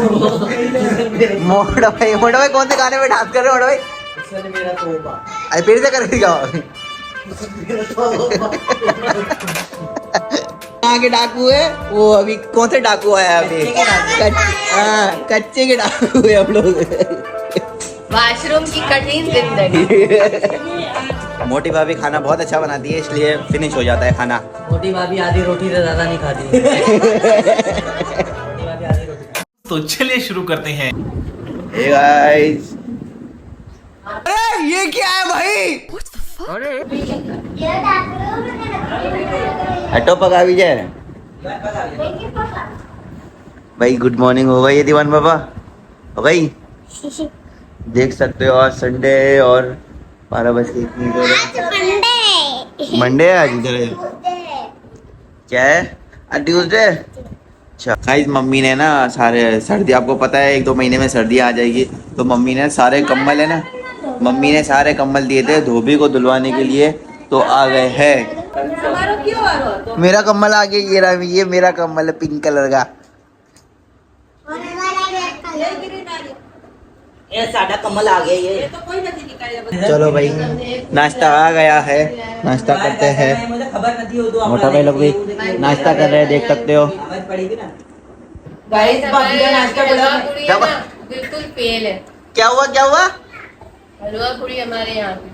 मोटा भाई कौन से गाने में डांस कर रहे हो मोटा भाई? मेरा तोहफा। अरे फिर से कर दिखाओ। के डाकू है वो, अभी कौन से डाकू आया अभी? कच्चे के डाकू है हम लोग। वाशरूम की कठिन जिंदगी। मोटी भाभी खाना बहुत अच्छा बनाती है, इसलिए फिनिश हो जाता है खाना। मोटी भाभी आधी रोटी से ज्यादा नहीं खाती। तो चलिए शुरू करते हैं। Hey guys, अरे ये क्या है भाई? हटो पका भी जाए भाई। गुड मॉर्निंग हो गई है दीवान बाबा? हो गई? देख सकते हो आज संडे है और 12:01 मंडे है आज। इधर क्या है आज? ट्यूसडे। अच्छा गाइस, मम्मी ने ना सारे सर्दी, आपको पता है 1-2 महीने में सर्दी आ जाएगी, तो मम्मी ने सारे कंबल है ना, मम्मी ने सारे कंबल दिए थे धोबी को धुलवाने के लिए, तो आ गए हैं। मेरा कंबल आ गया, ये रहा, ये मेरा कंबल है पिंक कलर का। ये सादा कमल आ गया ये। चलो भाई नाश्ता आ गया है, नाश्ता करते हैं। मोटा भाई लोग भी नाश्ता कर रहे हैं, देख सकते हो। गाइस भाभी का नाश्ता क्या हुआ? बिल्कुल फेल है। क्या हुआ क्या हुआ? हलवा पूरी हमारे यहाँ की।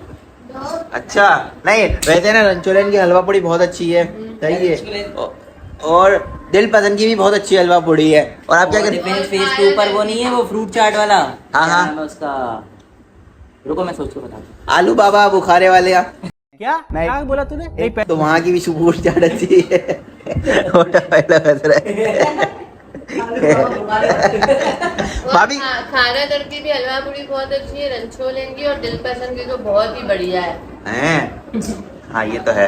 अच्छा नहीं, वैसे ना रंचोलन की हलवा पूड़ी बहुत अच्छी है, सही है। और दिल पसंद की भी बहुत अच्छी हलवा पूड़ी है। और आप क्या करते हैं? फेस के ऊपर वो नहीं है, वो फ्रूट चाट वाला। हाँ हाँ, उसका रुको मैं सोच के बता। आलू बाबा बुखारे वाले यहाँ क्या नहीं क्या बोला तूने? तो वहाँ की भी फ्रूट चाट अच्छी है। मोटा भाई लोग हंस रहे हैं। भाभी खाना तड़के की हलवा पूरी बहुत अच्छी है, रंचोलन की और दिल पसंद की तो बहुत ही बढ़िया है। हाँ ये तो है।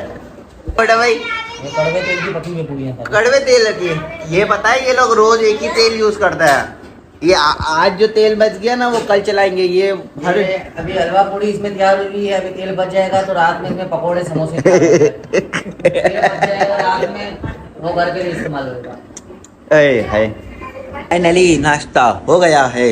मोटा भाई कड़वे तेल की पकी हुई पूड़ियां था। कड़वे तेल लगी है, ये पता है ये लोग रोज एक ही तेल यूज करता है। ये आज जो तेल बच गया ना वो कल चलाएंगे। ये हर अभी हलवा पूड़ी इसमें तैयार हुई है, अभी तेल बच जाएगा तो रात में इसमें पकोड़े समोसे तेल बच जाएगा रात में, वो घर के लिए इस्तेमाल होगा। फाइनली नाश्ता हो गया है।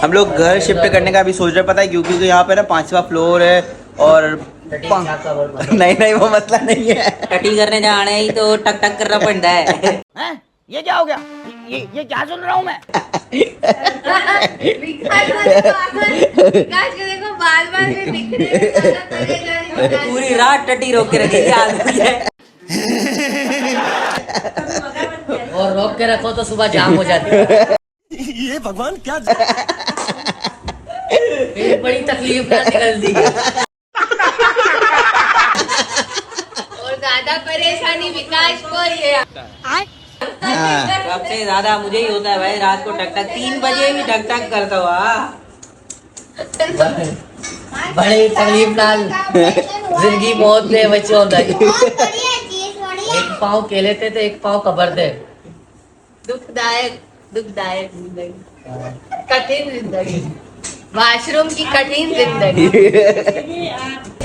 हम लोग घर शिफ्ट करने का भी सोच रहे, पता है क्यों? क्योंकि यहाँ पे ना 5वां फ्लोर है और नहीं वो मसला नहीं है। टटी करने जाना है तो टक टक करना पड़ता है। ये क्या हो गया? ये क्या सुन रहा हूँ मैं? देखो बाल में बिखरे पूरी रात टटी रोक के रखेगी और रोक के रखो तो सुबह जाम हो जाती है। ये भगवान क्या बड़ी तकलीफ ना निकलती है। और ज्यादा परेशानी विकास को ही है। सबसे ज्यादा मुझे ही होता है भाई, रात को टक टक 3 बजे भी टक टक करता हुआ। बड़ी तकलीफ नाल जिंदगी मौत दे बच्चों होता है। एक पाँव केले थे तो एक पाँव कबर दे। दुखदायक जिंदगी, कठिन जिंदगी, वाशरूम की कठिन जिंदगी।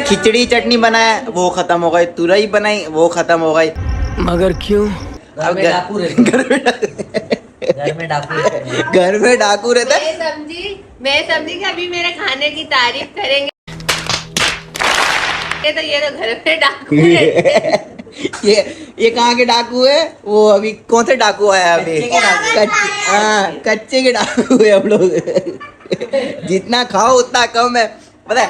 खिचड़ी चटनी बनाया वो खत्म हो गई, तुरई बनाई वो खत्म हो गई। मगर क्यों? घर में डाकू रहते। घर में डाकू रहते। मैं समझी कि अभी मेरे खाने की तारीफ करेंगे तो ये तो घर में डाकू रहते। ये कहाँ के डाकू है? वो अभी कौन से डाकू आया अभी? कच्चे के डाकू है हम लोग। जितना खाओ उतना कम है। पता है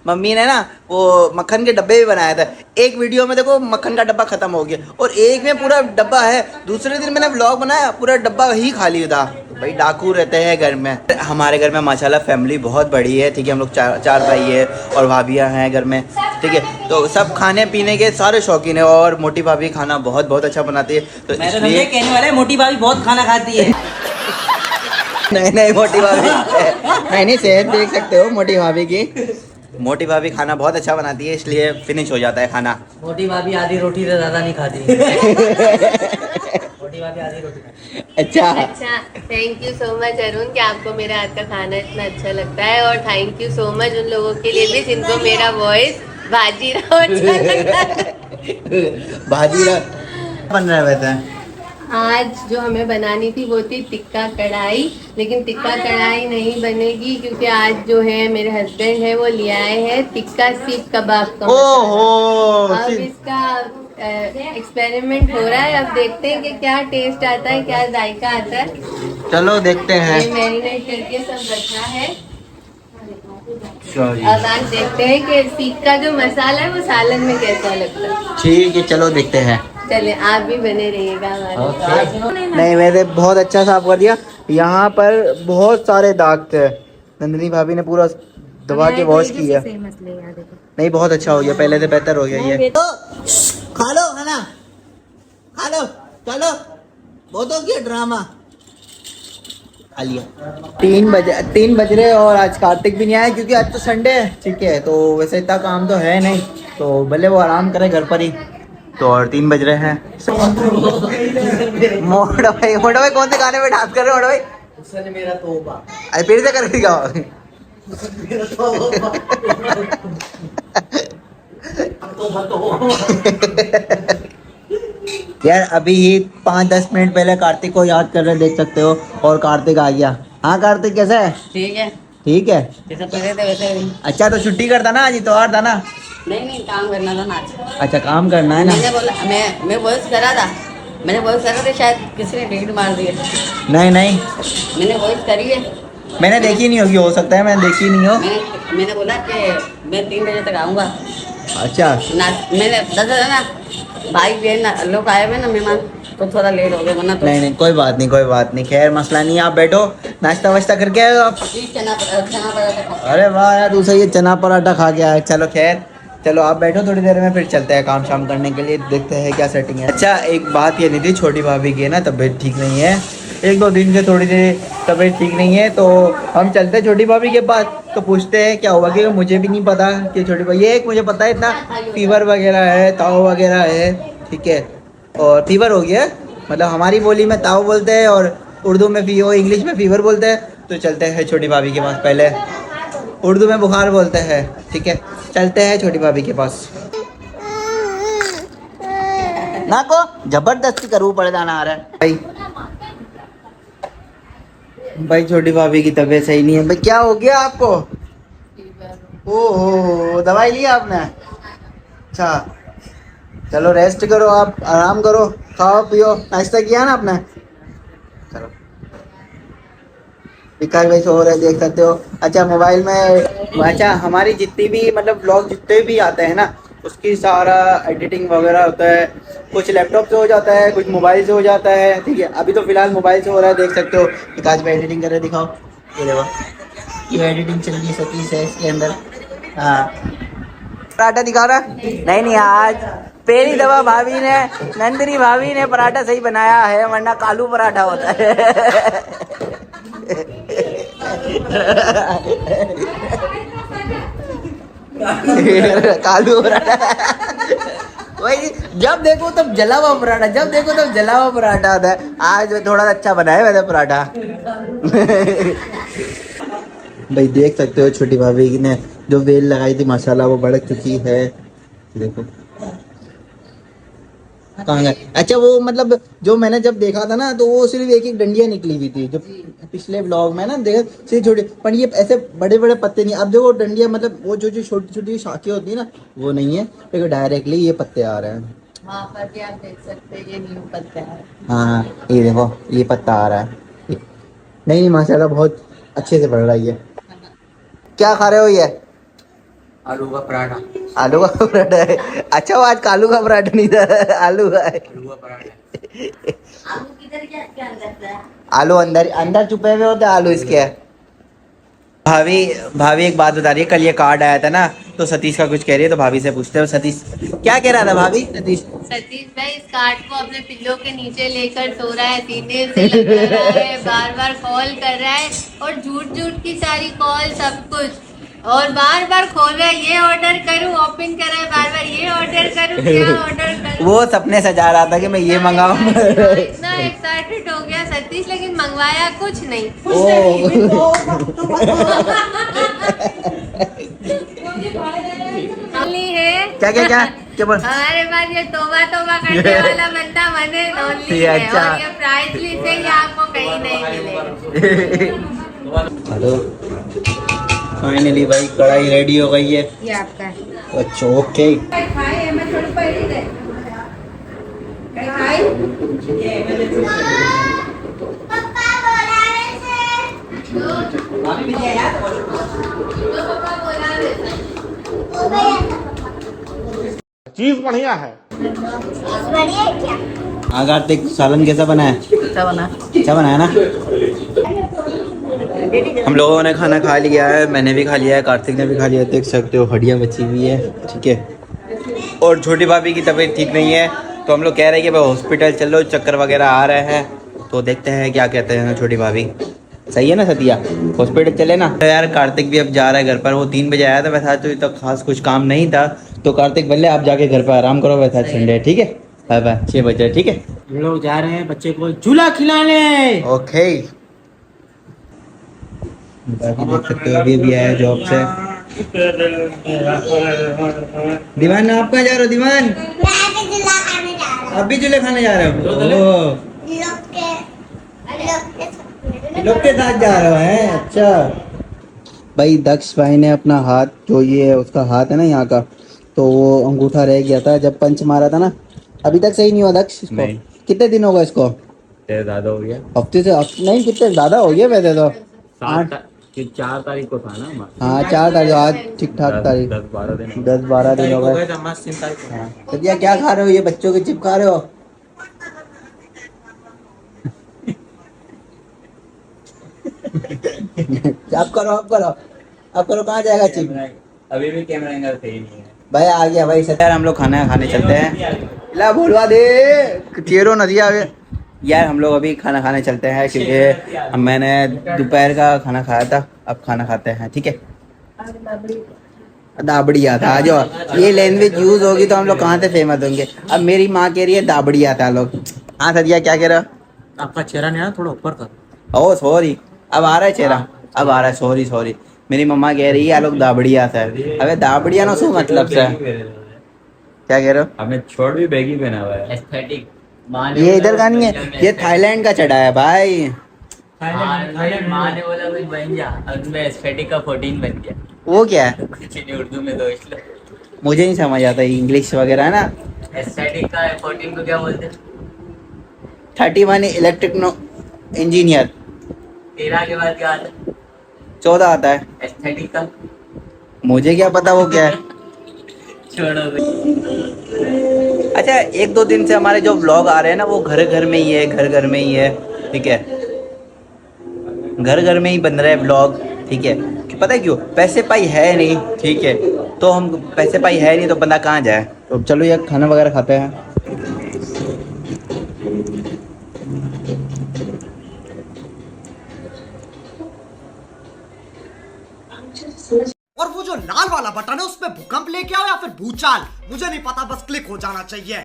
मम्मी ने ना वो मक्खन के डब्बे भी बनाया था। एक वीडियो में देखो मक्खन का डब्बा खत्म हो गया और एक में पूरा डब्बा है। दूसरे दिन मैंने व्लॉग बनाया, पूरा डब्बा ही खाली था। भाई डाकू रहते हैं घर में। हमारे घर में माशाल्लाह फैमिली बहुत बड़ी है, ठीक है। हम लोग चार भाई है और भाभियाँ हैं घर में, ठीक है। तो सब खाने पीने के सारे शौकीन है और मोटी भाभी खाना बहुत अच्छा बनाती है। तो इसलिए कहने वाले मोटी भाभी बहुत खाना खाती है। नहीं मोटी भाभी नहीं सेहत देख सकते हो मोटी भाभी की। मोटी भाभी खाना बहुत अच्छा बनाती है, इसलिए फिनिश हो जाता है खाना। मोटी भाभी आधी रोटी से ज्यादा नहीं खाती। मोटी भाभी आधी रोटी खाती। अच्छा thank you so much Arun कि आपको मेरा हाथ का खाना इतना अच्छा लगता है। और थैंक यू सो मच उन लोगों के लिए भी जिनको मेरा वॉइस बाजीराव अच्छा लगता है। बाजीराव बन रहा है वैसे। आज जो हमें बनानी थी वो थी टिक्का कढ़ाई, लेकिन टिक्का कढ़ाई नहीं बनेगी क्योंकि आज जो है मेरे हस्बैंड है वो ले आए हैं टिक्का सीख कबाब का मसाला। ओहो अब इसका एक्सपेरिमेंट हो रहा है, अब देखते हैं कि क्या टेस्ट आता है, क्या जायका आता है। चलो देखते हैं। ये मैरिनेट करके सब रखा है। चलो अब आज देखते हैं कि सीख का जो मसाला है वो सालन में कैसा लगता है। ठीक है, चलो देखते हैं। चले आप भी बने रहिएगा हमारे साथ। नहीं, मैंने बहुत अच्छा साफ कर दिया। यहाँ पर बहुत सारे दाग थे, नंदिनी भाभी ने पूरा दबा के वॉश किया। नहीं, बहुत अच्छा हो गया, पहले से बेहतर हो गया ये। खा लो खाना, खा लो, चलो बहुत हो गया ड्रामा। खा लिया। 3 बज रहे और आज कार्तिक भी नहीं आया क्योंकि आज तो संडे है। ठीक है, तो वैसे इतना काम तो है नहीं, तो भले वो आराम करे घर पर ही। तो और 3 बज रहे हैं। मोटा भाई कौन से गाने में डांस कर रहे हो मोटा भाई? उसने मेरा तोबा। अरे फिर से कर दिया। यार अभी ही 5-10 मिनट पहले कार्तिक को याद कर रहे, देख सकते हो, और कार्तिक आ गया। हाँ कार्तिक, कैसा है? ठीक है, ठीक है। जैसा पहले थे वैसे ही। अच्छा, तो छुट्टी करता ना, आज इतवार था ना? नहीं, काम करना था ना आज। अच्छा, काम करना है ना? मैंने बोला, मैं वॉइस करा था, शायद किसी ने डिलीट मार दिया। नहीं, मैंने वॉइस करी है। मैंने देखी नहीं होगी, हो सकता है मैंने देखी नहीं हो। मैंने बोला कि मैं 3 बजे तक आऊँगा अच्छा, ना। मैंने 10 बजे ना भाई बहन लोग आए हुए ना मेहमान, तो थोड़ा लेट हो गया, वरना तो नहीं, कोई बात नहीं, खैर मसला नहीं। आप बैठो, नाश्ता वाश्ता करके आए हो आप? चना पराठा। अरे वाह यार, दूसरा ये चना पराठा खा के आए। चलो खैर, चलो आप बैठो, थोड़ी देर में फिर चलते हैं काम शाम करने के लिए, देखते हैं क्या सेटिंग है। अच्छा, एक बात ये नहीं थी, छोटी भाभी की है ना तबीयत ठीक नहीं है, 1-2 दिन से थोड़ी देर तबीयत ठीक नहीं है, तो हम चलते हैं छोटी भाभी के पास, तो पूछते हैं क्या हुआ, क्योंकि मुझे भी नहीं पता कि छोटी भाभी, ये एक मुझे पता है इतना फीवर वगैरह है, ताव वगैरह है, ठीक है, और फीवर हो गया है, मतलब हमारी बोली में ताव बोलते हैं और उर्दू में इंग्लिश में फीवर बोलते हैं। तो चलते हैं छोटी भाभी के पास, पहले उर्दू में बुखार बोलते हैं, ठीक है, चलते हैं छोटी भाभी के पास। ना को जबरदस्ती करूँ पड़ जाना आ रहा है भाई, छोटी भाभी की तबीयत सही नहीं है भाई। क्या हो गया आपको? ओहो, दवाई ली आपने? अच्छा, चलो रेस्ट करो, आप आराम करो, खाओ पियो, नाश्ता किया ना आपने? चलो, विकास भाई सो रहे, देख सकते हो। अच्छा, मोबाइल में, अच्छा हमारी जितनी भी मतलब ब्लॉग जितने भी आते हैं ना, उसकी सारा एडिटिंग वगैरह होता है, कुछ लैपटॉप से हो जाता है, कुछ मोबाइल से हो जाता है, ठीक है। अभी तो फिलहाल मोबाइल से हो रहा है, देख सकते हो। विकास भाई एडिटिंग कर रहे, दिखाओ, ये देखो, ये एडिटिंग चल रही है, सतीश है इसके अंदर। हाँ, पराठा दिखा रहा? नहीं, आज पहली दफा भाभी ने, नंदिनी भाभी ने पराठा सही बनाया है, वरना कालू पराठा होता है। कालू पराठा वही, जब देखो तब जला हुआ पराठा, जब देखो तब जला हुआ पराठा होता है। आज थोड़ा अच्छा बना है वैसे पराठा। भाई देख सकते हो, छोटी भाभी ने जो बेल लगाई थी माशाल्लाह वो बढ़ चुकी है, देखो कहाँ गए। अच्छा, वो मतलब जो मैंने जब देखा था ना, तो वो सिर्फ एक डंडियाँ निकली हुई थी, जो पिछले ब्लॉग में ना देखा, सिर्फ छोटे, पर ये ऐसे बड़े बड़े पत्ते नहीं। अब देखो डंडियाँ, मतलब वो जो छोटी छोटी शाखें होती है ना, वो नहीं है, देखो डायरेक्टली ये पत्ते आ रहे हैं। वहाँ पर भी आप देख सकते हैं, ये न्यू पत्ता है। हाँ, ये देखो, ये पत्ता आ रहा है। नहीं माशाल्लाह बहुत अच्छे से बढ़ रहा है ये। क्या खा रहे हो ये? आलू का पराठा। आलू का पराठा है? अच्छा, वो आज कालू का पराठा नहीं था, आलू का है। आलू का पराठा। आलू किधर क्या अंदर है? आलू अंदर छुपे हुए होते, आलू इसके है। भाभी एक बात बता रही है, कल ये कार्ड आया था ना, तो सतीश का कुछ कह रही है, तो भाभी से पूछते हैं। सतीश क्या कह रहा था भाभी? सतीश भाई इस कार्ड को अपने पिल्लो के नीचे लेकर सो रहा है, सीने से लगा रहा है, बार बार कॉल कर रहा है, और झूठ की सारी कॉल, सब कुछ, और बार बार खोल रहा है, ये ऑर्डर करूं, ओपन कर रहा है, बार बार ये ऑर्डर करूं, क्या ऑर्डर करूं। वो सपने सजा रहा था कि मैं ये मंगाऊं। इतना एक्साइटेड हो गया सतीश, लेकिन मंगवाया कुछ नहीं। है क्या क्या बोल हमारे पास ये तोबा तोबा करने वाला बंदा मने ओनली ये है अच्छा। और ये प्राइस लिस्ट से ही आपको कहीं नहीं मिलेगा। हेलो फाइनली भाई कढ़ाई रेडी हो गई है। ये आपका है। अच्छा ओके चीज बढ़िया है। हाँ कार्तिक सालन कैसा बना है? अच्छा बना। अच्छा बना है ना। हम लोगों ने खाना खा लिया है, मैंने भी खा लिया है, कार्तिक ने भी खा लिया है। देख सकते हो हड्डियाँ बची हुई है, ठीक है। और छोटी भाभी की तबीयत ठीक नहीं है, तो हम लोग कह रहे हैं कि भाई हॉस्पिटल चलो, चक्कर वगैरह आ रहे हैं, तो देखते हैं क्या कहते हैं छोटी भाभी। सही है ना सतिया, हॉस्पिटल चले ना। तो यार कार्तिक भी अब जा रहा है घर पर, वो 3 बजे आया था, वैसा तो इतना खास कुछ काम नहीं था। तो कार्तिक बोले आप जाके घर पर आराम करो, वैसा संडे है, ठीक है। बाय बाय, 6 बजे, ठीक है। हम लोग जा रहे हैं बच्चे को झूला खिलाने। ओके बाकी देख सकते हो अभी अभी आया जॉब से। दीवान आप कहाँ जा रहे हो दीवान? अभी चूल्हे खाने जा रहे हो? लोग के साथ जा रहे हो हैं? अच्छा भाई दक्ष भाई ने अपना हाथ, जो ये है उसका हाथ है ना यहाँ का, तो वो अंगूठा रह गया था जब पंच मारा था ना। अभी तक सही नहीं हुआ दक्ष इसको? नहीं। कितने दिन होगा इसको? ज्यादा हो गया। हफ्ते से नहीं, कितने ज़्यादा हो गया वैसे तो। 4 तारीख को था ना हमारा। हाँ 4 तारीख, आज ठीक ठाक तारीख 10-12 दिन 10-12 दिन हो गए। हाँ। सतिया क्या खा रहे हो? ये बच्चों के चिप खा रहे हो? आप करो कहाँ जाएगा चिप? अभी भी कैमरा एंगल सही नहीं है भाई आ गया भाई सत्यार, हम लोग खाना खाने चलते हैं। ला भूलवा दे चेरो नदिया यार, हम लोग अभी खाना खाने चलते हैं क्योंकि मैंने दोपहर का खाना खाया था, अब खाना खाते हैं, ठीक है। दाबड़ी आता आ जाओ, ये लैंग्वेज यूज होगी तो हम लोग कहाँ से फेमस होंगे। अब मेरी माँ कह रही है दाबड़ी आता लोग। हाँ सदिया क्या कह रहा? आपका चेहरा नहीं आ थोड़ा ऊपर कर। ओ सॉरी, अब आ रहा है चेहरा, अब आ रहा है। सॉरी मेरी मम्मा कह रही है ये लोग दाबड़ी आता है। अबे दाबड़िया ना सो मतलब से क्या कह रहे हो? हमने छोड़ भी बैगी पहना हुआ है। एस्थेटिक ये इधर का नहीं है, ये थाईलैंड का चढ़ा है भाई। माँ ने बोला कुछ बन जा, अब मैं एस्थेटिक का 14 बन गया। वो क्या है? कुछ नहीं, उर्दू में दोष लो। मुझे नहीं समझ आता इंग्लिश वगैरह है ना। एस्थेटिक का 14 को क्या बोलते हैं? 31 इलेक्ट्रिक इंजीनियर। 13 के बाद क्या आता है? 14 आता है। एस्थेटिक का मुझे क्या पता वो क्या है। छोड़ो भाई। अच्छा 1-2 दिन से हमारे जो व्लॉग आ रहे हैं ना, वो घर में ही है, घर में ही है, ठीक है। घर में ही बन रहा है व्लॉग, ठीक है। पता है क्यों? पैसे पाई है नहीं, ठीक है। तो हम पैसे पाई है नहीं तो बंदा कहाँ जाए। तो चलो यार खाना वगैरह खाते हैं। और वो जो लाल वाला बटन है उसमें भूकंप लेके आओ या फिर भूचाल, मुझे नहीं पता, बस क्लिक हो जाना चाहिए।